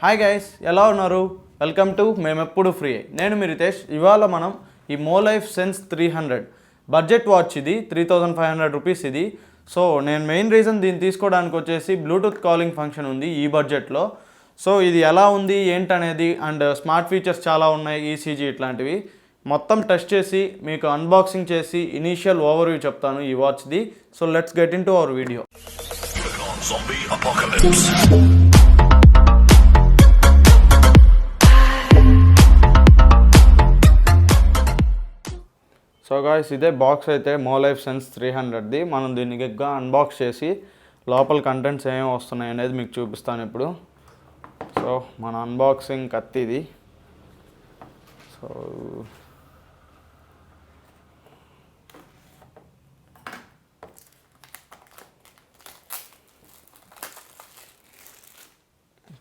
Hi guys, ఎలా ఉన్నారు? Welcome to మేమెప్పుడు ఫ్రీ. నేను మీ రితేష్. ఇవాళ మనం ఈ మోలైఫ్ సెన్స్ 300 బడ్జెట్ వాచ్, ఇది 3500 రూపీస్ ఇది. సో నేను మెయిన్ రీజన్ దీన్ని తీసుకోవడానికి వచ్చేసి బ్లూటూత్ కాలింగ్ ఫంక్షన్ ఉంది ఈ బడ్జెట్లో. సో ఇది ఎలా ఉంది ఏంటనేది అండ్ స్మార్ట్ ఫీచర్స్ చాలా ఉన్నాయి, ఈసీజీ ఇట్లాంటివి మొత్తం టెస్ట్ చేసి మీకు అన్బాక్సింగ్ చేసి ఇనీషియల్ ఓవర్వ్యూ చెప్తాను ఈ వాచ్ది. So let's get in to our video. So guys, ఇదే బాక్స్ అయితే మోలైఫ్ సెన్స్ 300ది. మనం దీన్ని గట్టిగా అన్బాక్స్ చేసి లోపల కంటెంట్స్ ఏమేమి వస్తున్నాయి అనేది మీకు చూపిస్తాను ఇప్పుడు. సో మన అన్బాక్సింగ్ కత్తి ఇది. సో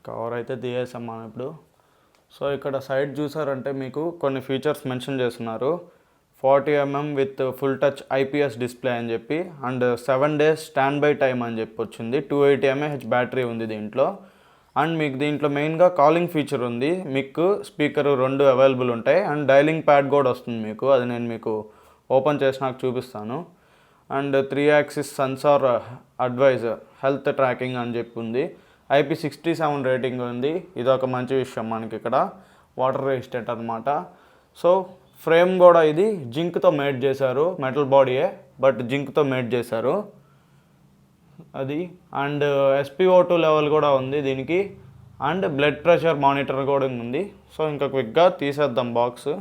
కవర్ అయితే తీసేసాం మనం ఇప్పుడు. సో ఇక్కడ సైడ్ చూసారంటే మీకు కొన్ని ఫీచర్స్ మెన్షన్ చేస్తున్నారు. 40mm with full touch IPS display అని చెప్పి and 7 days stand by time అని చెప్పి వచ్చింది. 280 mAh బ్యాటరీ ఉంది దీంట్లో. అండ్ మీకు దీంట్లో మెయిన్గా కాలింగ్ ఫీచర్ ఉంది. మీకు స్పీకర్ 2 అవైలబుల్ ఉంటాయి అండ్ డైలింగ్ ప్యాడ్ కూడా వస్తుంది మీకు. అది నేను మీకు ఓపెన్ చేసి నాకు చూపిస్తాను. And 3 axis sensor adviser health tracking అని చెప్పి ఉంది. IP67 రేటింగ్ ఉంది. ఇది ఒక మంచి విషయం మనకి ఇక్కడ. వాటర్ రెసిస్టెంట్ అనమాట. సో ఫ్రేమ్ కూడా ఇది జింక్తో మేడ్ చేశారు. మెటల్ బాడీయే బట్ జింక్తో మేడ్ చేశారు అది. అండ్ SpO2 లెవెల్ కూడా ఉంది దీనికి. అండ్ బ్లడ్ ప్రెషర్ మానిటర్ కూడా ఉంది. సో ఇంకా క్విక్గా తీసేద్దాం బాక్స్,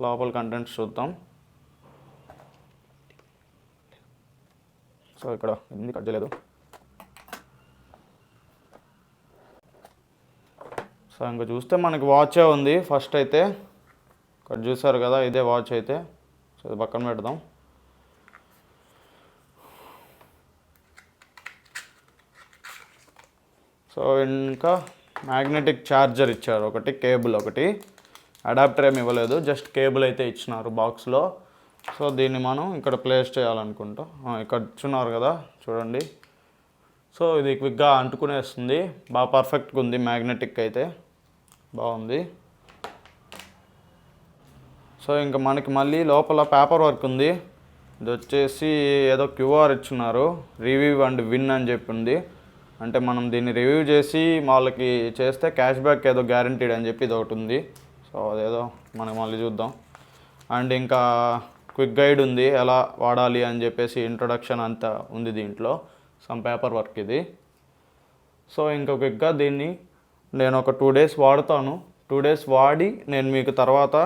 లోపల కంటెంట్స్ చూద్దాం. సో ఇక్కడ ఎందుకు కట్ చేయలేదు. సో ఇంకా చూస్తే మనకి వాచే ఉంది ఫస్ట్ అయితే. ఇక్కడ చూసారు కదా, ఇదే వాచ్ అయితే. సో ఇది పక్కన పెడదాం. సో ఇంకా మ్యాగ్నెటిక్ ఛార్జర్ ఇచ్చారు ఒకటి, కేబుల్ ఒకటి. అడాప్టర్ ఏమి ఇవ్వలేదు, జస్ట్ కేబుల్ అయితే ఇచ్చినారు బాక్స్లో. సో దీన్ని మనం ఇక్కడ ప్లేస్ చేయాలనుకుంటాం. ఇక్కడ ఇచ్చున్నారు కదా చూడండి. సో ఇది క్విక్గా అంటుకునేస్తుంది, బాగా పర్ఫెక్ట్గా ఉంది. మ్యాగ్నెటిక్ అయితే బాగుంది. సో ఇంకా మనకి మళ్ళీ లోపల పేపర్ వర్క్ ఉంది. ఇది వచ్చేసి ఏదో QR ఇచ్చున్నారు, రివ్యూ అండ్ విన్ అని చెప్పి ఉంది. అంటే మనం దీన్ని రివ్యూ చేసి వాళ్ళకి చేస్తే క్యాష్ బ్యాక్ ఏదో గ్యారంటీడ్ అని చెప్పి ఇది ఒకటి ఉంది. సో అదేదో మనం మళ్ళీ చూద్దాం. అండ్ ఇంకా క్విక్ గైడ్ ఉంది ఎలా వాడాలి అని చెప్పేసి, ఇంట్రొడక్షన్ అంతా ఉంది దీంట్లో. సమ్ పేపర్ వర్క్ ఇది. సో ఇంకా క్విక్గా దీన్ని నేను ఒక 2 days వాడుతాను. 2 days వాడి నేను మీకు తర్వాత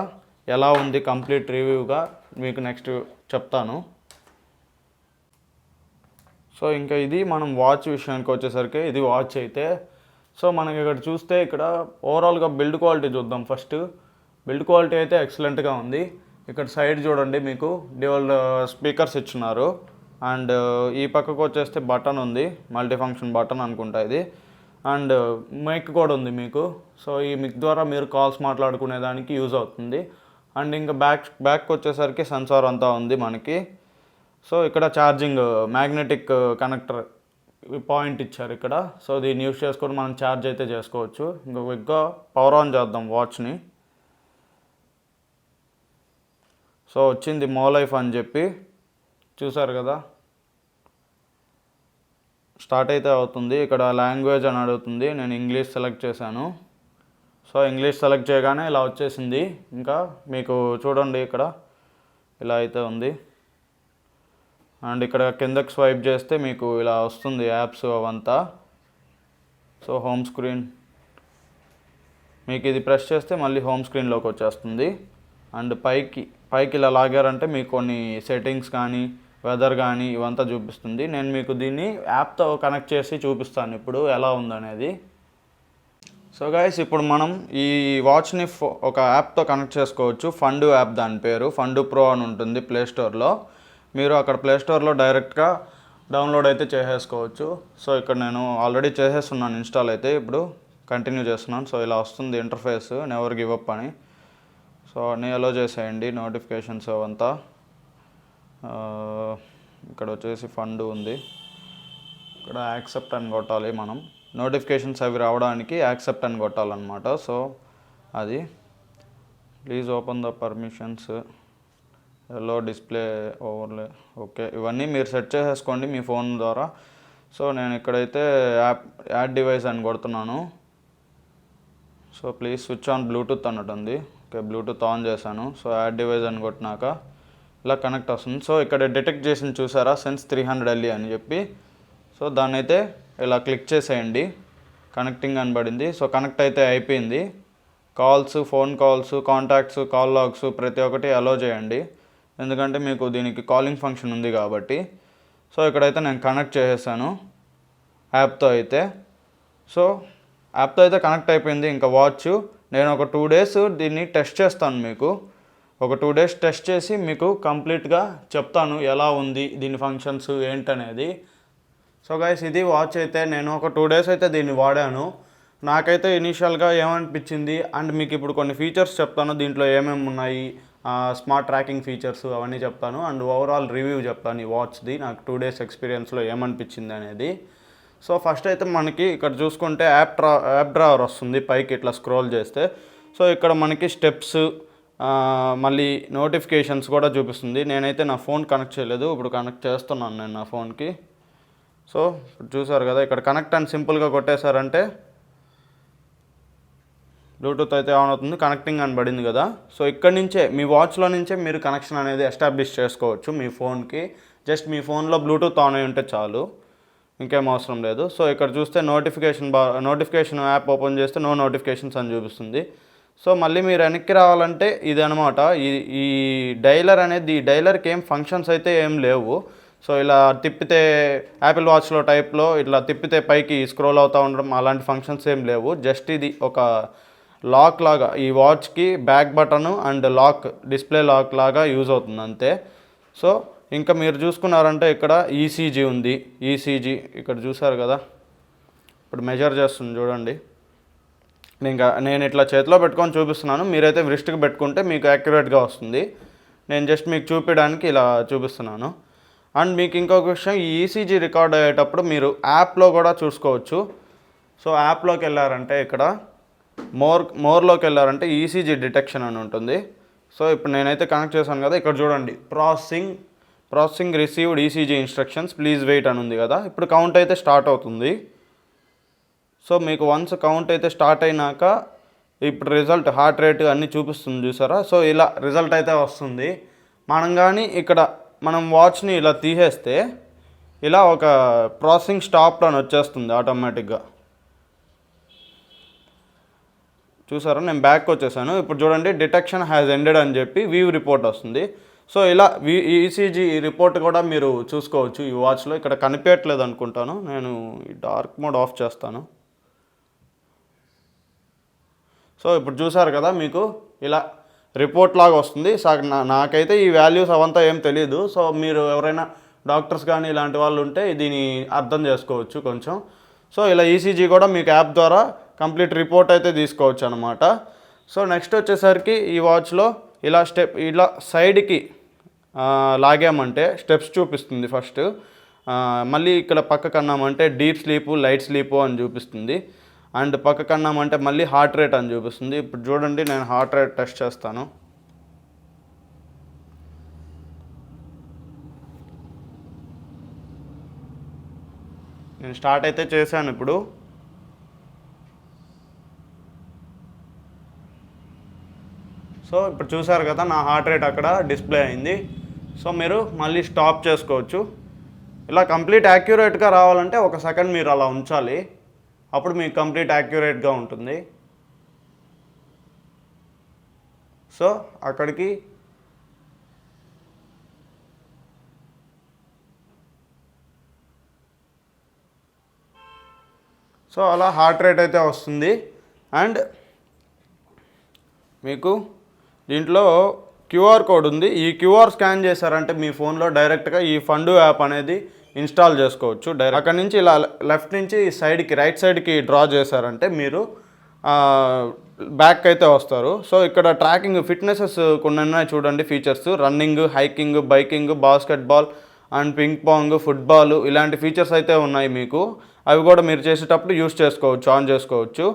ఎలా ఉంది కంప్లీట్ రివ్యూగా మీకు నెక్స్ట్ చెప్తాను. సో ఇంకా ఇది మనం వాచ్ విషయానికి వచ్చేసరికి, ఇది వాచ్ అయితే. సో మనకి ఇక్కడ చూస్తే ఇక్కడ ఓవరాల్గా బిల్డ్ క్వాలిటీ చూద్దాం ఫస్ట్. బిల్డ్ క్వాలిటీ అయితే ఎక్సలెంట్గా ఉంది. ఇక్కడ సైడ్ చూడండి, మీకు డ్యూయల్ స్పీకర్స్ ఇచ్చున్నారు. అండ్ ఈ పక్కకు వచ్చేస్తే బటన్ ఉంది, మల్టీ ఫంక్షన్ బటన్ అనుకుంటా ఇది. అండ్ మైక్ కూడా ఉంది మీకు. సో ఈ మిక్ ద్వారా మీరు కాల్స్ మాట్లాడుకునేదానికి యూజ్ అవుతుంది. అండ్ ఇంకా బ్యాక్ వచ్చేసరికి సెన్సార్ అంతా ఉంది మనకి. సో ఇక్కడ ఛార్జింగ్ మ్యాగ్నెటిక్ కనెక్టర్ పాయింట్ ఇచ్చారు ఇక్కడ. సో దీన్ని యూజ్ చేసుకొని మనం ఛార్జ్ అయితే చేసుకోవచ్చు. ఇంకా క్విక్గా పవర్ ఆన్ చేద్దాం వాచ్ని. సో వచ్చింది మోలైఫ్ అని చెప్పి చూసారు కదా, స్టార్ట్ అయితే అవుతుంది. ఇక్కడ లాంగ్వేజ్ అని అడుగుతుంది, నేను ఇంగ్లీష్ సెలెక్ట్ చేశాను. సో ఇంగ్లీష్ సెలెక్ట్ చేయగానే ఇలా వచ్చేసింది. ఇంకా మీకు చూడండి ఇక్కడ ఇలా అయితే ఉంది. అండ్ ఇక్కడ కిందకి స్వైప్ చేస్తే మీకు ఇలా వస్తుంది యాప్స్ అవంతా. సో హోమ్ స్క్రీన్, మీకు ఇది ప్రెస్ చేస్తే మళ్ళీ హోమ్ స్క్రీన్లోకి వచ్చేస్తుంది. అండ్ పైకి ఇలా లాగారంటే మీకు కొన్ని సెట్టింగ్స్ కానీ వెదర్ కానీ ఇవంతా చూపిస్తుంది. నేను మీకు దీన్ని యాప్తో కనెక్ట్ చేసి చూపిస్తాను ఇప్పుడు ఎలా ఉందనేది. సో గైస్, ఇప్పుడు మనం ఈ వాచ్ని ఒక యాప్తో కనెక్ట్ చేసుకోవచ్చు. ఫండు యాప్, దాని పేరు ఫండు ప్రో అని ఉంటుంది ప్లేస్టోర్లో. మీరు అక్కడ ప్లేస్టోర్లో డైరెక్ట్గా డౌన్లోడ్ అయితే చేసేసుకోవచ్చు. సో ఇక్కడ నేను ఆల్రెడీ చేసేస్తున్నాను ఇన్స్టాల్ అయితే. ఇప్పుడు కంటిన్యూ చేస్తున్నాను. సో ఇలా వస్తుంది ఇంటర్ఫేస్, నెవర్ గివ్ అప్ అని. సో అన్నీ అలో చేసేయండి, నోటిఫికేషన్స్ అవంతా. ఇక్కడ వచ్చేసి ఫండ్ ఉంది, ఇక్కడ యాక్సెప్ట్ అని కొట్టాలి మనం. నోటిఫికేషన్స్ అవి రావడానికి యాక్సెప్ట్ అని కొట్టాలన్నమాట. సో అది please open the permissions, allow display overlay, okay. ఇవన్నీ మీరు సెట్ చేసేసుకోండి మీ ఫోన్ ద్వారా. సో నేను ఇక్కడైతే యాడ్ డివైస్ అని కొడుతున్నాను. So please switch on Bluetooth అన్నట్టు ఉంది. ఓకే, బ్లూటూత్ ఆన్ చేశాను. సో యాడ్ డివైస్ అని కొట్టినాక ఇలా కనెక్ట్ వస్తుంది. సో ఇక్కడ డిటెక్ట్ చేసింది చూసారా, సెన్స్ 300 LE అని చెప్పి. సో దాన్ని అయితే ఇలా క్లిక్ చేసేయండి, కనెక్టింగ్ అని పడింది. సో కనెక్ట్ అయితే అయిపోయింది. Calls, phone calls, contacts, call logs ప్రతి ఒక్కటి అలో చేయండి, ఎందుకంటే మీకు దీనికి కాలింగ్ ఫంక్షన్ ఉంది కాబట్టి. సో ఇక్కడైతే నేను కనెక్ట్ చేసేసాను యాప్తో అయితే. సో యాప్తో అయితే కనెక్ట్ అయిపోయింది. ఇంకా వాచ్ నేను ఒక 2 days దీన్ని టెస్ట్ చేస్తాను. మీకు ఒక 2 days టెస్ట్ చేసి మీకు కంప్లీట్గా చెప్తాను ఎలా ఉంది దీని ఫంక్షన్స్ ఏంటనేది. సో గైస్, ఇది వాచ్ అయితే నేను ఒక 2 days అయితే దీన్ని వాడాను. నాకైతే ఇనీషియల్గా ఏమనిపించింది అండ్ మీకు ఇప్పుడు కొన్ని ఫీచర్స్ చెప్తాను, దీంట్లో ఏమేమి ఉన్నాయి, స్మార్ట్ ట్రాకింగ్ ఫీచర్స్ అవన్నీ చెప్తాను అండ్ ఓవరాల్ రివ్యూ చెప్తాను ఈ వాచ్ది, నాకు 2 days ఎక్స్పీరియన్స్లో ఏమనిపించింది అనేది. సో ఫస్ట్ అయితే మనకి ఇక్కడ చూసుకుంటే యాప్ డ్రావర్ వస్తుంది పైకి ఇట్లా స్క్రోల్ చేస్తే. సో ఇక్కడ మనకి స్టెప్స్, మళ్ళీ నోటిఫికేషన్స్ కూడా చూపిస్తుంది. నేనైతే నా ఫోన్ కనెక్ట్ చేయలేదు, ఇప్పుడు కనెక్ట్ చేస్తున్నాను నేను నా ఫోన్కి. సో చూసారు కదా, ఇక్కడ కనెక్ట్ అని సింపుల్గా కొట్టేశారంటే బ్లూటూత్ అయితే ఆన్ అవుతుంది, కనెక్టింగ్ అని పడింది కదా. సో ఇక్కడ నుంచే మీ వాచ్లో నుంచే మీరు కనెక్షన్ అనేది ఎస్టాబ్లిష్ చేసుకోవచ్చు మీ ఫోన్కి. జస్ట్ మీ ఫోన్లో బ్లూటూత్ ఆన్ అయి ఉంటే చాలు, ఇంకేం అవసరం లేదు. సో ఇక్కడ చూస్తే నోటిఫికేషన్ యాప్ ఓపెన్ చేస్తే నో నోటిఫికేషన్స్ అని చూపిస్తుంది. సో మళ్ళీ మీరు వెనక్కి రావాలంటే ఇది అనమాట. ఈ డైలర్ అనేది, ఈ డైలర్కి ఏం ఫంక్షన్స్ అయితే ఏం లేవు. సో ఇలా తిప్పితే యాపిల్ వాచ్లో టైప్లో ఇట్లా తిప్పితే పైకి స్క్రోల్ అవుతూ ఉండడం అలాంటి ఫంక్షన్స్ ఏం లేవు. జస్ట్ ఇది ఒక లాక్ లాగా, ఈ వాచ్కి back button and lock, display lock లాగా యూజ్ అవుతుంది అంతే. సో ఇంకా మీరు చూసుకున్నారంటే ఇక్కడ ఈసీజీ ఉంది. ఈసీజీ ఇక్కడ చూసారు కదా, ఇప్పుడు మెజర్ చేస్తుంది చూడండి. నేను ఇట్లా చేతిలో పెట్టుకొని చూపిస్తున్నాను, మీరైతే వ్రిస్ట్కి పెట్టుకుంటే మీకు యాక్యురేట్గా వస్తుంది. నేను జస్ట్ మీకు చూపించడానికి ఇలా చూపిస్తున్నాను. అండ్ మీకు ఇంకొక విషయం, ఈ ఈసీజీ రికార్డ్ అయ్యేటప్పుడు మీరు యాప్లో కూడా చూసుకోవచ్చు. సో యాప్లోకి వెళ్ళారంటే ఇక్కడ మోర్లోకి వెళ్ళారంటే ఈసీజీ డిటెక్షన్ అని ఉంటుంది. సో ఇప్పుడు నేనైతే కనెక్ట్ చేశాను కదా, ఇక్కడ చూడండి processing received ECG instructions please wait అని ఉంది కదా. ఇప్పుడు కౌంట్ అయితే స్టార్ట్ అవుతుంది. సో మీకు వన్స్ కౌంట్ అయితే స్టార్ట్ అయినాక ఇప్పుడు రిజల్ట్, హార్ట్ రేట్ అన్నీ చూపిస్తుంది చూసారా. సో ఇలా రిజల్ట్ అయితే వస్తుంది. మనం వాచ్ని ఇలా తీసేస్తే ఇలా ఒక ప్రాసెసింగ్ స్టాప్ అని వచ్చేస్తుంది ఆటోమేటిక్గా. చూసారా, నేను బ్యాక్ వచ్చేసాను. ఇప్పుడు చూడండి, డిటెక్షన్ హ్యాస్ ఎండెడ్ అని చెప్పి వ్యూ రిపోర్ట్ వస్తుంది. సో ఇలా ఈసీజీ రిపోర్ట్ కూడా మీరు చూసుకోవచ్చు ఈ వాచ్లో. ఇక్కడ కనిపించట్లేదు అనుకుంటాను, నేను ఈ డార్క్ మోడ్ ఆఫ్ చేస్తాను. సో ఇప్పుడు చూసారు కదా, మీకు ఇలా రిపోర్ట్ లాగా వస్తుంది. నాకైతే ఈ వాల్యూస్ అవంతా ఏం తెలియదు. సో మీరు ఎవరైనా డాక్టర్స్ కానీ ఇలాంటి వాళ్ళు ఉంటే దీన్ని అర్థం చేసుకోవచ్చు కొంచెం. సో ఇలా ఈసీజీ కూడా మీకు యాప్ ద్వారా కంప్లీట్ రిపోర్ట్ అయితే తీసుకోవచ్చు అనమాట. సో నెక్స్ట్ వచ్చేసరికి ఈ వాచ్లో ఇలా సైడ్కి లాగామంటే స్టెప్స్ చూపిస్తుంది ఫస్ట్. మళ్ళీ ఇక్కడ పక్కకు అన్నామంటే డీప్ స్లీపు, లైట్ స్లీపు అని చూపిస్తుంది. అండ్ పక్కకు అన్నామంటే మళ్ళీ హార్ట్ రేట్ అని చూపిస్తుంది. ఇప్పుడు చూడండి, నేను హార్ట్ రేట్ టెస్ట్ చేస్తాను. నేను స్టార్ట్ అయితే చేశాను ఇప్పుడు. సో ఇప్పుడు చూసారు కదా, నా హార్ట్ రేట్ అక్కడ డిస్ప్లే అయింది. సో మీరు మళ్ళీ స్టాప్ చేసుకోవచ్చు. ఇలా కంప్లీట్ యాక్యురేట్గా రావాలంటే 1 సెకండ్ మీరు అలా ఉంచాలి, అప్పుడు మీకు కంప్లీట్ యాక్యురేట్గా ఉంటుంది. సో అక్కడికి సో అలా హార్ట్ రేట్ అయితే వస్తుంది. అండ్ మీకు దీంట్లో క్యూఆర్ కోడ్ ఉంది. ఈ క్యూఆర్ స్కాన్ చేశారంటే మీ ఫోన్లో డైరెక్ట్గా ఈ ఫండు యాప్ అనేది ఇన్స్టాల్ చేసుకోవచ్చు. అక్కడి నుంచి ఇలా లెఫ్ట్ నుంచి సైడ్కి, రైట్ సైడ్కి డ్రా చేశారంటే మీరు బ్యాక్ అయితే వస్తారు. సో ఇక్కడ ట్రాకింగ్, ఫిట్నెసెస్ కొన్ని ఉన్నాయి చూడండి features. Running, hiking, biking, basketball and ping pong, football ఇలాంటి ఫీచర్స్ అయితే ఉన్నాయి మీకు. అవి కూడా మీరు చేసేటప్పుడు యూస్ చేసుకోవచ్చు, ఆన్ చేసుకోవచ్చు.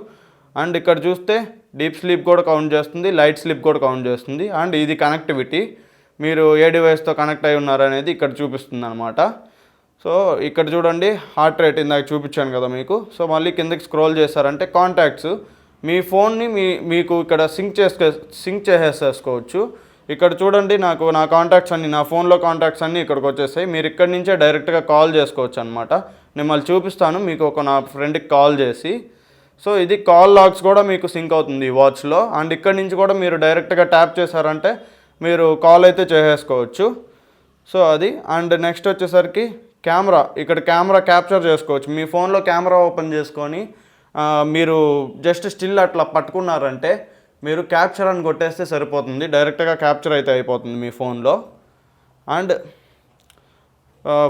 అండ్ ఇక్కడ చూస్తే డీప్ స్లీప్ కూడా కౌంట్ చేస్తుంది, లైట్ స్లీప్ కూడా కౌంట్ చేస్తుంది. అండ్ ఇది కనెక్టివిటీ, మీరు ఏ డివైస్తో కనెక్ట్ అయి ఉన్నారనేది ఇక్కడ చూపిస్తుంది అనమాట. సో ఇక్కడ చూడండి హార్ట్ రేట్ ఇందాక చూపించాను కదా మీకు. సో మళ్ళీ కిందకి స్క్రోల్ చేశారంటే కాంటాక్ట్స్, మీ ఫోన్ని మీకు ఇక్కడ సింక్ చేసేసుకోవచ్చు. ఇక్కడ చూడండి నా కాంటాక్ట్స్ అన్నీ, నా ఫోన్లో కాంటాక్ట్స్ అన్నీ ఇక్కడికి వచ్చేసాయి. మీరు ఇక్కడి నుంచే డైరెక్ట్గా కాల్ చేసుకోవచ్చు అనమాట. నేను మళ్ళీ చూపిస్తాను మీకు నా ఫ్రెండ్కి కాల్ చేసి. సో ఇది కాల్ లాగ్స్ కూడా మీకు సింక్ అవుతుంది ఈ వాచ్లో. అండ్ ఇక్కడి నుంచి కూడా మీరు డైరెక్ట్గా ట్యాప్ చేశారంటే మీరు కాల్ అయితే చేసేసుకోవచ్చు. సో అది. అండ్ నెక్స్ట్ వచ్చేసరికి కెమెరా, ఇక్కడ కెమెరా క్యాప్చర్ చేసుకోవచ్చు. మీ ఫోన్లో కెమెరా ఓపెన్ చేసుకొని మీరు జస్ట్ స్టిల్ అట్లా పట్టుకున్నారంటే మీరు క్యాప్చర్ అని కొట్టేస్తే సరిపోతుంది, డైరెక్ట్గా క్యాప్చర్ అయితే అయిపోతుంది మీ ఫోన్లో. అండ్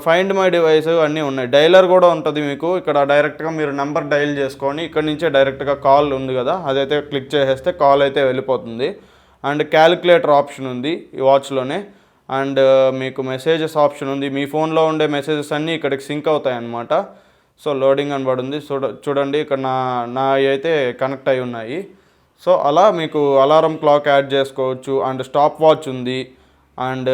ఫైండ్ మై డివైస్ అన్నీ ఉన్నాయి. డైలర్ కూడా ఉంటుంది మీకు ఇక్కడ. డైరెక్ట్గా మీరు నెంబర్ డైల్ చేసుకొని ఇక్కడ నుంచే డైరెక్ట్గా కాల్ ఉంది కదా, అదైతే క్లిక్ చేసేస్తే కాల్ అయితే వెళ్ళిపోతుంది. అండ్ క్యాలిక్యులేటర్ ఆప్షన్ ఉంది ఈ వాచ్లోనే. అండ్ మీకు మెసేజెస్ ఆప్షన్ ఉంది. మీ ఫోన్లో ఉండే మెసేజెస్ అన్నీ ఇక్కడికి సింక్ అవుతాయి అన్నమాట. సో లోడింగ్ అని పడుంది చూడండి. ఇక్కడ నా అయితే కనెక్ట్ అయి ఉన్నాయి. సో అలా మీకు అలారం క్లాక్ యాడ్ చేసుకోవచ్చు. అండ్ స్టాప్ వాచ్ ఉంది. అండ్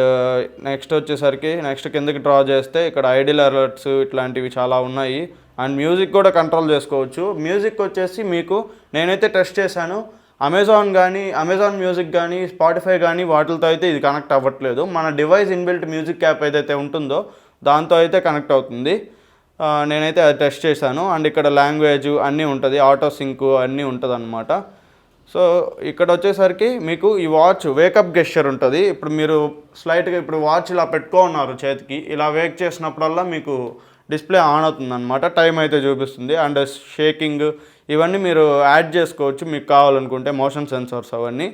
నెక్స్ట్ వచ్చేసరికి నెక్స్ట్ కిందకి డ్రా చేస్తే ఇక్కడ ఐడియల్ అలర్ట్స్ ఇట్లాంటివి చాలా ఉన్నాయి. అండ్ మ్యూజిక్ కూడా కంట్రోల్ చేసుకోవచ్చు. మ్యూజిక్ వచ్చేసి మీకు నేనైతే టెస్ట్ చేశాను, అమెజాన్ మ్యూజిక్ కానీ స్పాటిఫై కానీ వాటితో అయితే ఇది కనెక్ట్ అవ్వట్లేదు. మన డివైస్ ఇన్బిల్ట్ మ్యూజిక్ యాప్ ఏదైతే ఉంటుందో దాంతో అయితే కనెక్ట్ అవుతుంది. నేనైతే అది టెస్ట్ చేశాను. అండ్ ఇక్కడ లాంగ్వేజ్ అన్నీ ఉంటుంది, ఆటో సింక్ అన్నీ ఉంటుంది అన్నమాట. సో ఇక్కడ వచ్చేసరికి మీకు ఈ వాచ్ వేకప్ గెస్చర్ ఉంటుంది. ఇప్పుడు మీరు స్లైట్గా ఇప్పుడు వాచ్ ఇలా పెట్టుకున్నారు చేతికి, ఇలా వేక్ చేసినప్పుడల్లా మీకు డిస్ప్లే ఆన్ అవుతుంది అనమాట, టైం అయితే చూపిస్తుంది. అండ్ షేకింగ్ ఇవన్నీ మీరు యాడ్ చేసుకోవచ్చు మీకు కావాలనుకుంటే, మోషన్ సెన్సార్స్ అవన్నీ.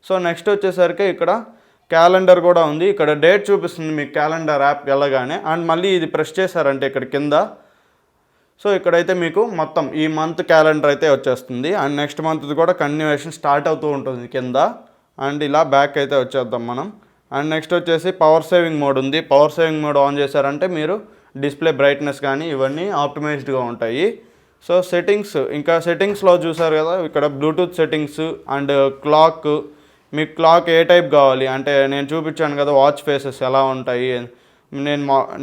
సో నెక్స్ట్ వచ్చేసరికి ఇక్కడ క్యాలెండర్ కూడా ఉంది. ఇక్కడ డేట్ చూపిస్తుంది మీకు క్యాలెండర్ యాప్ వెళ్ళగానే. అండ్ మళ్ళీ ఇది ప్రెస్ చేశారంటే ఇక్కడ కింద, సో ఇక్కడైతే మీకు మొత్తం ఈ మంత్ క్యాలెండర్ అయితే వచ్చేస్తుంది. అండ్ నెక్స్ట్ మంత్ది కూడా కంటిన్యూషన్ స్టార్ట్ అవుతూ ఉంటుంది కింద. అండ్ ఇలా బ్యాక్ అయితే వచ్చేద్దాం మనం. అండ్ నెక్స్ట్ వచ్చేసి పవర్ సేవింగ్ మోడ్ ఉంది. పవర్ సేవింగ్ మోడ్ ఆన్ చేశారంటే మీరు డిస్ప్లే బ్రైట్నెస్ కానీ ఇవన్నీ ఆప్టిమైజ్డ్గా ఉంటాయి. సో సెట్టింగ్స్లో చూసారు కదా, ఇక్కడ బ్లూటూత్ సెట్టింగ్స్ అండ్ క్లాక్, మీకు క్లాక్ ఏ టైప్ కావాలి అంటే నేను చూపించాను కదా వాచ్ ఫేసెస్ ఎలా ఉంటాయి.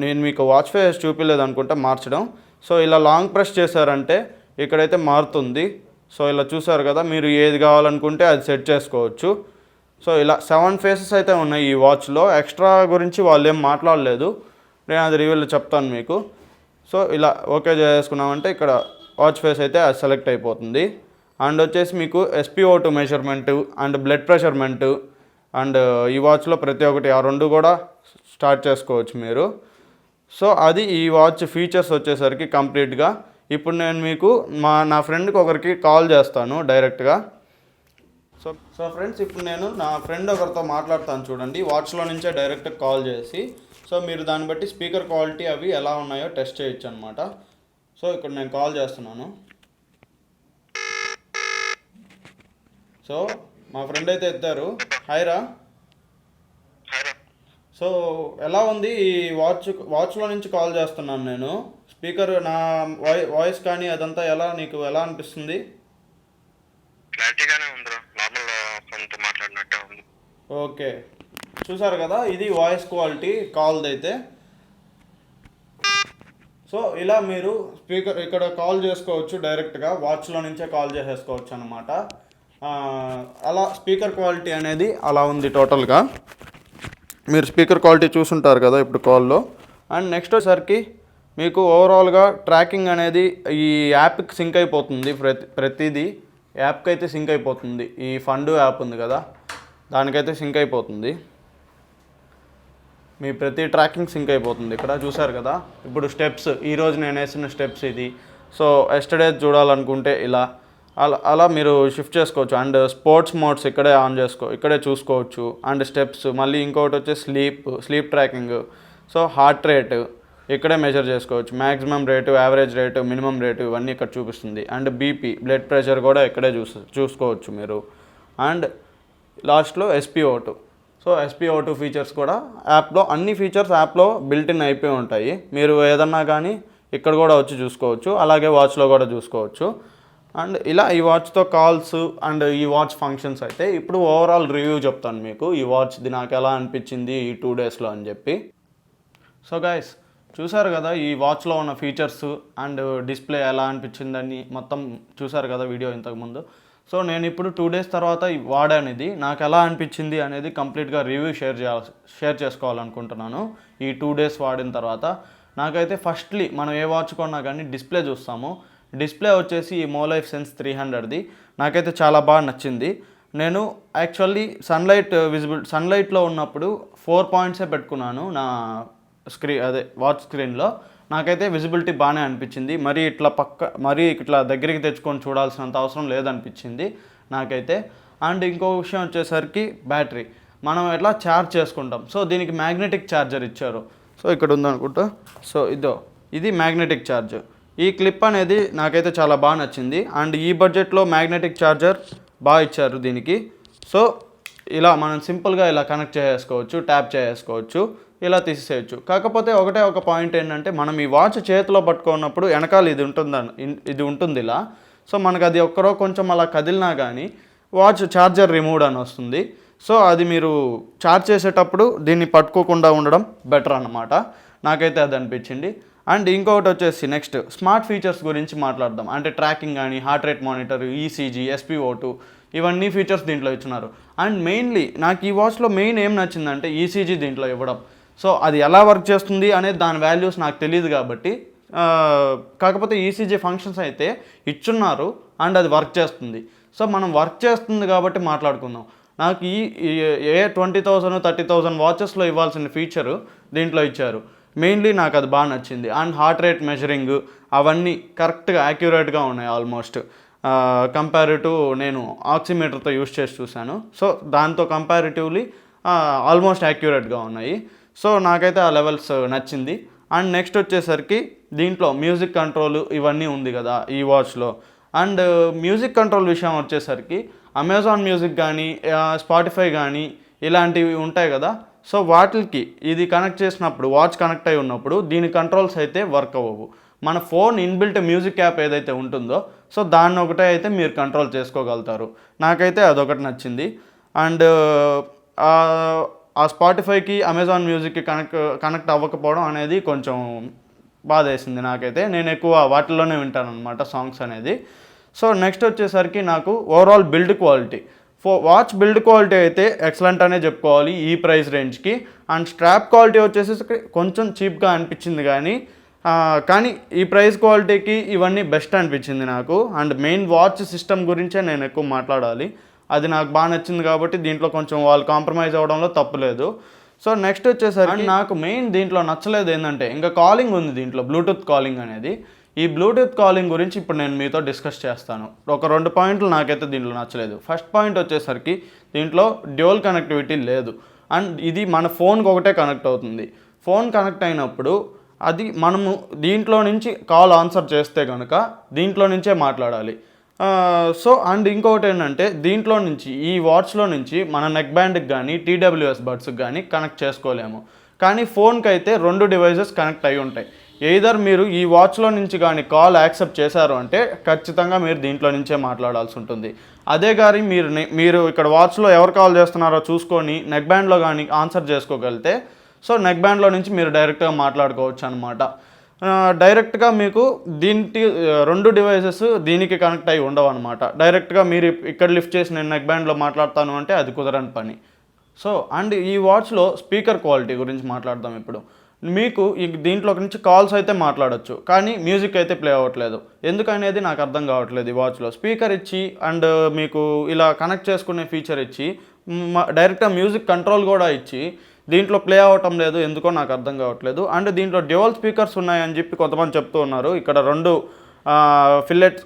నేను మీకు వాచ్ ఫేసెస్ చూపించలేదు అనుకుంటా మార్చడం. సో ఇలా లాంగ్ ప్రెస్ చేశారంటే ఇక్కడైతే మారుతుంది. సో ఇలా చూసారు కదా, మీరు ఏది కావాలనుకుంటే అది సెట్ చేసుకోవచ్చు. సో ఇలా 7 ఫేసెస్ అయితే ఉన్నాయి ఈ వాచ్లో. ఎక్స్ట్రా గురించి వాళ్ళు ఏం మాట్లాడలేదు, నేను అది రివ్యూలో చెప్తాను మీకు. సో ఇలా ఓకే చేసుకున్నామంటే ఇక్కడ వాచ్ ఫేస్ అయితే అది సెలెక్ట్ అయిపోతుంది. అండ్ వచ్చేసి మీకు SpO2 measurement and blood pressure and ఈ వాచ్లో ప్రతి ఒక్కటి ఆ 2 కూడా స్టార్ట్ చేసుకోవచ్చు మీరు. సో అది ఈ వాచ్ ఫీచర్స్ వచ్చేసరికి కంప్లీట్గా. ఇప్పుడు నేను మీకు నా ఫ్రెండ్కి ఒకరికి కాల్ చేస్తాను డైరెక్ట్గా. సో ఫ్రెండ్స్, ఇప్పుడు నేను నా ఫ్రెండ్ ఒకరితో మాట్లాడతాను చూడండి, వాచ్లో నుంచే డైరెక్ట్గా కాల్ చేసి. సో మీరు దాన్ని బట్టి స్పీకర్ క్వాలిటీ అవి ఎలా ఉన్నాయో టెస్ట్ చేయొచ్చు అనమాట. సో ఇక్కడ నేను కాల్ చేస్తున్నాను. సో మా ఫ్రెండ్ అయితే ఎత్తారు. హాయ్ రా. సో ఎలా ఉంది ఈ వాచ్లో నుంచి కాల్ చేస్తున్నాను నేను. స్పీకర్ నా వాయిస్ కానీ అదంతా నీకు ఎలా అనిపిస్తుంది? క్లారిటీగానే ఉందిరా, నార్మల్ ఫోన్తో మాట్లాడినట్టే ఉంది. ఓకే, చూసారు కదా, ఇది వాయిస్ క్వాలిటీ కాల్ది అయితే. సో ఇలా మీరు స్పీకర్ ఇక్కడ కాల్ చేసుకోవచ్చు డైరెక్ట్గా, వాచ్లో నుంచే కాల్ చేసేసుకోవచ్చు అనమాట. అలా స్పీకర్ క్వాలిటీ అనేది అలా ఉంది టోటల్గా. మీరు స్పీకర్ క్వాలిటీ చూసుంటారు కదా ఇప్పుడు కాల్లో. అండ్ నెక్స్ట్ వచ్చేసరికి మీకు ఓవరాల్గా ట్రాకింగ్ అనేది ఈ యాప్కి సింక్ అయిపోతుంది. ప్రతిదీ యాప్కి అయితే సింక్ అయిపోతుంది. ఈ ఫండు యాప్ ఉంది కదా, దానికైతే సింక్ అయిపోతుంది. మీ ప్రతి ట్రాకింగ్ సింక్ అయిపోతుంది. ఇక్కడ చూసారు కదా, ఇప్పుడు స్టెప్స్, ఈరోజు నేను వేసిన స్టెప్స్ ఇది. సో ఎస్టర్డే చూడాలనుకుంటే ఇలా అలా మీరు షిఫ్ట్ చేసుకోవచ్చు. అండ్ స్పోర్ట్స్ మోడ్స్ ఇక్కడే చూసుకోవచ్చు. అండ్ స్టెప్స్, మళ్ళీ ఇంకొకటి వచ్చి sleep tracking. So heart rate ఇక్కడే మెజర్ చేసుకోవచ్చు. Maximum rate, average rate, minimum rate ఇవన్నీ ఇక్కడ చూపిస్తుంది. అండ్ బీపీ, బ్లడ్ ప్రెషర్ కూడా ఇక్కడే చూసుకోవచ్చు మీరు. అండ్ లాస్ట్లో SpO2. సో SpO2 ఫీచర్స్ కూడా యాప్లో, అన్ని ఫీచర్స్ యాప్లో బిల్ట్ ఇన్ అయిపోయి ఉంటాయి. మీరు ఏదన్నా కానీ ఇక్కడ కూడా వచ్చి చూసుకోవచ్చు, అలాగే వాచ్లో కూడా చూసుకోవచ్చు. అండ్ ఇలా ఈ వాచ్తో కాల్స్ అండ్ ఈ వాచ్ ఫంక్షన్స్ అయితే ఇప్పుడు ఓవరాల్ రివ్యూ చెప్తాను మీకు, ఈ వాచ్ది నాకు ఎలా అనిపించింది ఈ 2 డేస్లో అని చెప్పి. సో గైస్, చూసారు కదా ఈ వాచ్లో ఉన్న ఫీచర్స్ అండ్ డిస్ప్లే ఎలా అనిపించిందని మొత్తం చూసారు కదా వీడియో ఇంతకుముందు. సో నేను ఇప్పుడు 2 డేస్ తర్వాత వాడానిది నాకు ఎలా అనిపించింది అనేది కంప్లీట్గా రివ్యూ షేర్ చేసుకోవాలనుకుంటున్నాను. ఈ 2 డేస్ వాడిన తర్వాత నాకైతే ఫస్ట్లీ మనం ఏ వాచ్ కొన్నా కానీ డిస్ప్లే చూస్తాము. డిస్ప్లే వచ్చేసి ఈ మోలైఫ్ సెన్స్ 300ది నాకైతే చాలా బాగా నచ్చింది. నేను యాక్చువల్లీ సన్లైట్లో ఉన్నప్పుడు 4 పాయింట్సే పెట్టుకున్నాను నా వాచ్ స్క్రీన్లో. నాకైతే విజిబిలిటీ బాగానే అనిపించింది, మరీ ఇట్లా దగ్గరికి తెచ్చుకొని చూడాల్సినంత అవసరం లేదనిపించింది నాకైతే. అండ్ ఇంకో విషయం వచ్చేసరికి బ్యాటరీ మనం ఎట్లా ఛార్జ్ చేసుకుంటాం. సో దీనికి మ్యాగ్నెటిక్ ఛార్జర్ ఇచ్చారు. సో ఇక్కడ ఉందనుకుంటా. సో ఇది మ్యాగ్నెటిక్ ఛార్జ్. ఈ క్లిప్ అనేది నాకైతే చాలా బాగా నచ్చింది. అండ్ ఈ బడ్జెట్లో మ్యాగ్నెటిక్ ఛార్జర్ బాగా ఇచ్చారు దీనికి. సో ఇలా మనం సింపుల్గా ఇలా కనెక్ట్ చేసుకోవచ్చు, ట్యాప్ చేసుకోవచ్చు, ఇలా తీసేయచ్చు. కాకపోతే ఒక పాయింట్ ఏంటంటే మనం ఈ వాచ్ చేతిలో పట్టుకున్నప్పుడు వెనకాల ఇది ఉంటుంది ఇలా. సో మనకు అది కొంచెం అలా కదిలినా కానీ వాచ్ ఛార్జర్ రిమూవ్డ్ అని వస్తుంది. సో అది మీరు ఛార్జ్ చేసేటప్పుడు దీన్ని పట్టుకోకుండా ఉండడం బెటర్ అన్నమాట. నాకైతే అది అనిపించింది. అండ్ ఇంకొకటి వచ్చేసి నెక్స్ట్ స్మార్ట్ ఫీచర్స్ గురించి మాట్లాడదాం. అంటే ట్రాకింగ్ కానీ, heart rate monitor, ECG, SpO2 ఇవన్నీ ఫీచర్స్ దీంట్లో ఇచ్చినారు. అండ్ మెయిన్లీ నాకు ఈ వాచ్లో మెయిన్ ఏం నచ్చిందంటే ఈసీజీ దీంట్లో ఇవ్వడం. సో అది ఎలా వర్క్ చేస్తుంది అనేది దాని వాల్యూస్ నాకు తెలియదు కాబట్టి, కాకపోతే ఈసీజీ ఫంక్షన్స్ అయితే ఇచ్చున్నారు అండ్ అది వర్క్ చేస్తుంది. సో మనం వర్క్ చేస్తుంది కాబట్టి మాట్లాడుకుందాం. నాకు ఈ 20,000 30,000 వాచెస్లో ఇవ్వాల్సిన ఫీచరు దీంట్లో ఇచ్చారు. మెయిన్లీ నాకు అది బాగా నచ్చింది. అండ్ హార్ట్ రేట్ మెజరింగ్ అవన్నీ కరెక్ట్గా యాక్యురేట్గా ఉన్నాయి ఆల్మోస్ట్. కంపారిటివ్ నేను ఆక్సిమీటర్తో యూస్ చేసి చూశాను. సో దాంతో కంపారిటివ్లీ ఆల్మోస్ట్ యాక్యురేట్గా ఉన్నాయి. సో నాకైతే ఆ లెవెల్స్ నచ్చింది. అండ్ నెక్స్ట్ వచ్చేసరికి దీంట్లో మ్యూజిక్ కంట్రోల్ ఇవన్నీ ఉంది కదా ఈ వాచ్లో. అండ్ మ్యూజిక్ కంట్రోల్ విషయం వచ్చేసరికి అమెజాన్ మ్యూజిక్ కానీ, స్పాటిఫై కానీ ఇలాంటివి ఉంటాయి కదా. సో వాటికి ఇది కనెక్ట్ చేసినప్పుడు, వాచ్ కనెక్ట్ అయి ఉన్నప్పుడు దీని కంట్రోల్స్ అయితే వర్క్ అవ్వవు. మన ఫోన్ ఇన్బిల్ట్ మ్యూజిక్ యాప్ ఏదైతే ఉంటుందో సో దాన్ని ఒకటే అయితే మీరు కంట్రోల్ చేసుకోగలుగుతారు. నాకైతే అదొకటి నచ్చింది. అండ్ ఆ స్పాటిఫైకి, అమెజాన్ మ్యూజిక్కి కనెక్ట్ అవ్వకపోవడం అనేది కొంచెం బాధ వేసింది నాకైతే. నేను ఎక్కువ వాటిల్లోనే వింటాను అనమాట సాంగ్స్ అనేది. సో నెక్స్ట్ వచ్చేసరికి నాకు overall build quality, watch build quality అయితే ఎక్సలెంట్ అనే చెప్పుకోవాలి ఈ ప్రైస్ రేంజ్కి. అండ్ స్ట్రాప్ క్వాలిటీ వచ్చేసి కొంచెం చీప్గా అనిపించింది కానీ ఈ ప్రైస్ క్వాలిటీకి ఇవన్నీ బెస్ట్ అనిపించింది నాకు. అండ్ మెయిన్ వాచ్ సిస్టమ్ గురించే నేను ఎక్కువ మాట్లాడాలి. అది నాకు బాగా నచ్చింది కాబట్టి దీంట్లో కొంచెం వాళ్ళు కాంప్రమైజ్ అవ్వడంలో తప్పులేదు. సో నెక్స్ట్ వచ్చేసరికి నాకు మెయిన్ దీంట్లో నచ్చలేదు ఏంటంటే ఇంకా కాలింగ్ ఉంది దీంట్లో, బ్లూటూత్ కాలింగ్ అనేది. ఈ బ్లూటూత్ కాలింగ్ గురించి ఇప్పుడు నేను మీతో డిస్కస్ చేస్తాను. 2 పాయింట్లు నాకైతే దీంట్లో నచ్చలేదు. ఫస్ట్ పాయింట్ వచ్చేసరికి దీంట్లో డ్యూయల్ కనెక్టివిటీ లేదు. అండ్ ఇది మన ఫోన్కి ఒకటే కనెక్ట్ అవుతుంది. ఫోన్ కనెక్ట్ అయినప్పుడు అది మనము దీంట్లో నుంచి కాల్ ఆన్సర్ చేస్తే కనుక దీంట్లో నుంచే మాట్లాడాలి. సో అండ్ ఇంకొకటి ఏంటంటే దీంట్లో నుంచి, ఈ వాచ్లో నుంచి మన నెక్ బ్యాండ్కి కానీ, TWS బడ్స్కి కానీ కనెక్ట్ చేసుకోలేము. కానీ ఫోన్కి అయితే 2 డివైజెస్ కనెక్ట్ అయి ఉంటాయి. ఎయిదర్ మీరు ఈ వాచ్లో నుంచి కానీ కాల్ యాక్సెప్ట్ చేశారు అంటే ఖచ్చితంగా మీరు దీంట్లో నుంచే మాట్లాడాల్సి ఉంటుంది. అదే కానీ మీరు ఇక్కడ వాచ్లో ఎవరు కాల్ చేస్తున్నారో చూసుకొని నెక్ బ్యాండ్లో కానీ ఆన్సర్ చేసుకోగలిగితే సో నెక్ బ్యాండ్లో నుంచి మీరు డైరెక్ట్గా మాట్లాడుకోవచ్చు అనమాట. డైరెక్ట్గా మీకు దీనికి 2 డివైజెస్ దీనికి కనెక్ట్ అయి ఉండవు అనమాట. డైరెక్ట్గా మీరు ఇక్కడ లిఫ్ట్ చేసి నేను నెక్ బ్యాండ్లో మాట్లాడతాను అంటే అది కుదరని పని. సో అండ్ ఈ వాచ్లో స్పీకర్ క్వాలిటీ గురించి మాట్లాడదాం ఇప్పుడు. మీకు దీంట్లో నుంచి కాల్స్ అయితే మాట్లాడచ్చు కానీ మ్యూజిక్ అయితే ప్లే అవ్వట్లేదు. ఎందుకనేది నాకు అర్థం కావట్లేదు. ఈ వాచ్లో స్పీకర్ ఇచ్చి అండ్ మీకు ఇలా కనెక్ట్ చేసుకునే ఫీచర్ ఇచ్చి డైరెక్ట్గా మ్యూజిక్ కంట్రోల్ కూడా ఇచ్చి దీంట్లో ప్లే అవ్వటం లేదు, ఎందుకో నాకు అర్థం కావట్లేదు. అండ్ దీంట్లో డ్యూయల్ స్పీకర్స్ ఉన్నాయని చెప్పి కొంతమంది చెప్తూ ఉన్నారు. ఇక్కడ 2 ఫిల్లెట్స్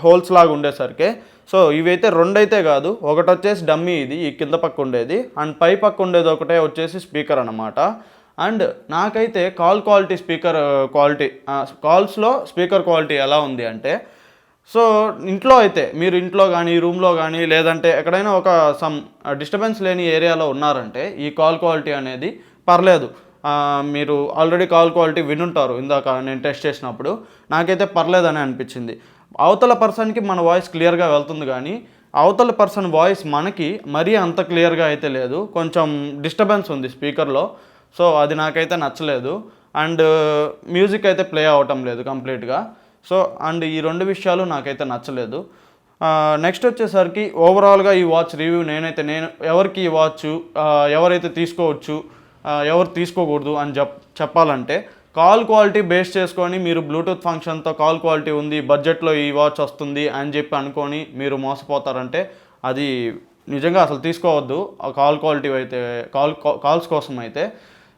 హోల్స్ లాగా ఉండేసరికి. సో ఇవైతే 2 అయితే కాదు, ఒకటి వచ్చేసి డమ్మీ ఇది ఈ కింద పక్క ఉండేది, అండ్ పై పక్క ఉండేది ఒకటే వచ్చేసి స్పీకర్ అన్నమాట. అండ్ నాకైతే కాల్స్లో స్పీకర్ క్వాలిటీ ఎలా ఉంది అంటే, సో ఇంట్లో అయితే మీరు ఇంట్లో కానీ, రూమ్లో కానీ, లేదంటే ఎక్కడైనా ఒక సమ్ డిస్టర్బెన్స్ లేని ఏరియాలో ఉన్నారంటే ఈ కాల్ క్వాలిటీ అనేది పర్లేదు. మీరు ఆల్రెడీ కాల్ క్వాలిటీ వినుంటారు ఇందాక నేను టెస్ట్ చేసినప్పుడు. నాకైతే పర్లేదని అనిపించింది. అవతల పర్సన్కి మన వాయిస్ క్లియర్గా వెళ్తుంది, కానీ అవతల పర్సన్ వాయిస్ మనకి మరీ అంత క్లియర్గా అయితే లేదు. కొంచెం డిస్టర్బెన్స్ ఉంది స్పీకర్లో. సో అది నాకైతే నచ్చలేదు. అండ్ మ్యూజిక్ అయితే ప్లే అవ్వటం లేదు కంప్లీట్గా. సో అండ్ ఈ 2 విషయాలు నాకైతే నచ్చలేదు. నెక్స్ట్ వచ్చేసరికి ఓవరాల్గా ఈ వాచ్ రివ్యూ నేను ఎవరికి ఈ వాచ్ ఎవరైతే తీసుకోవచ్చు, ఎవరు తీసుకోకూడదు అని చెప్పాలంటే, కాల్ క్వాలిటీ బేస్ చేసుకొని మీరు బ్లూటూత్ ఫంక్షన్తో కాల్ క్వాలిటీ ఉంది, బడ్జెట్లో ఈ వాచ్ వస్తుంది అని చెప్పి అనుకొని మీరు మోసపోతారంటే అది నిజంగా అసలు తీసుకోవద్దు. ఆ కాల్ క్వాలిటీ అయితే కాల్స్ కోసం అయితే.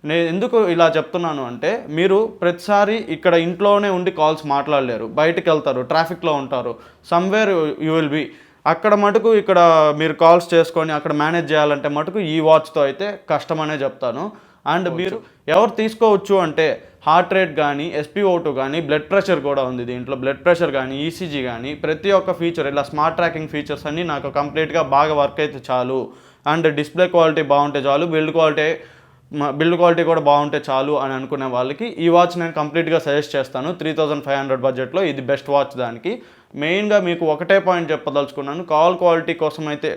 నేను ఎందుకు ఇలా చెప్తున్నాను అంటే, మీరు ప్రతిసారి ఇక్కడ ఇంట్లోనే ఉండి కాల్స్ మాట్లాడలేరు, బయటకు వెళ్తారు, ట్రాఫిక్లో ఉంటారు, సమ్వేర్ యూ విల్ బీ, అక్కడ మటుకు ఇక్కడ మీరు కాల్స్ చేసుకొని అక్కడ మేనేజ్ చేయాలంటే మటుకు ఈ వాచ్తో అయితే కష్టమనే చెప్తాను. అండ్ మీరు ఎవరు తీసుకోవచ్చు అంటే, హార్ట్ రేట్ కానీ, SpO2 కానీ, బ్లడ్ ప్రెషర్ కూడా ఉంది దీంట్లో. బ్లడ్ ప్రెషర్ కానీ, ECG కానీ, ప్రతి ఒక్క ఫీచర్ ఇలా స్మార్ట్ ట్రాకింగ్ ఫీచర్స్ అన్నీ నాకు కంప్లీట్గా బాగా వర్క్ అయితే చాలు. అండ్ డిస్ప్లే క్వాలిటీ బాగుంటే చాలు, బిల్డ్ క్వాలిటీ కూడా బాగుంటే చాలు అని అనుకునే వాళ్ళకి ఈ వాచ్ నేను కంప్లీట్గా సజెస్ట్ చేస్తాను. 3500 బడ్జెట్లో ఇది బెస్ట్ వాచ్. దానికి మెయిన్గా మీకు ఒకటే పాయింట్ చెప్పదలుచుకున్నాను, కాల్ క్వాలిటీ కోసం అయితే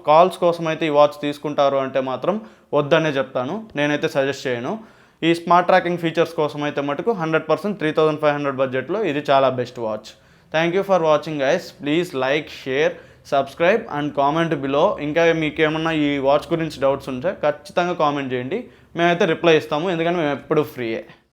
కాల్స్ కోసం అయితే ఈ వాచ్ తీసుకుంటారు అంటే మాత్రం వద్దనే చెప్తాను, నేనైతే సజెస్ట్ చేయను. ఈ స్మార్ట్ ట్రాకింగ్ ఫీచర్స్ కోసం అయితే మటుకు 100% 3500 బడ్జెట్లో ఇది చాలా best watch. Thank you for watching guys. Please like, share, subscribe and comment below. ఇంకా మీకు ఏమన్నా ఈ వాచ్ గురించి డౌట్స్ ఉంటే ఖచ్చితంగా కామెంట్ చేయండి, మేమైతే రిప్లై ఇస్తాము, ఎందుకంటే మేము ఎప్పుడు ఫ్రీయే.